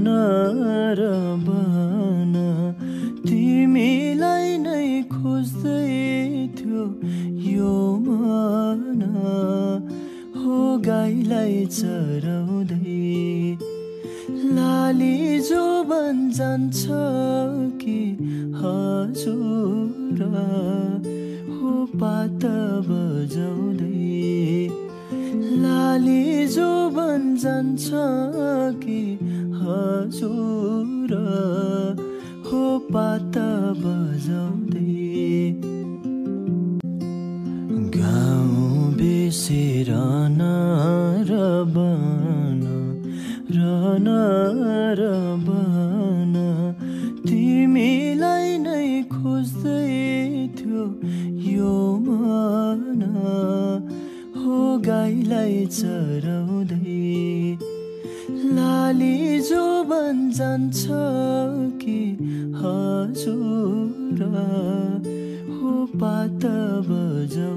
र बन तिमीलाई नै खोज्दै थियो यो मन हो गाईलाई चराउँदै लाली जो बन जान्छ कि हजुर हो पात बजाउँदै लाली जो बन जान्छ कि हजुर हो पात बजाउँदै गाउँ बिसेर र बन र बन तिमीलाई नै खोज्दै थियो यो मन हो गाईलाई चराउँदै लाली जो बन जान्छ कि हजुर हो पात बजाउँदै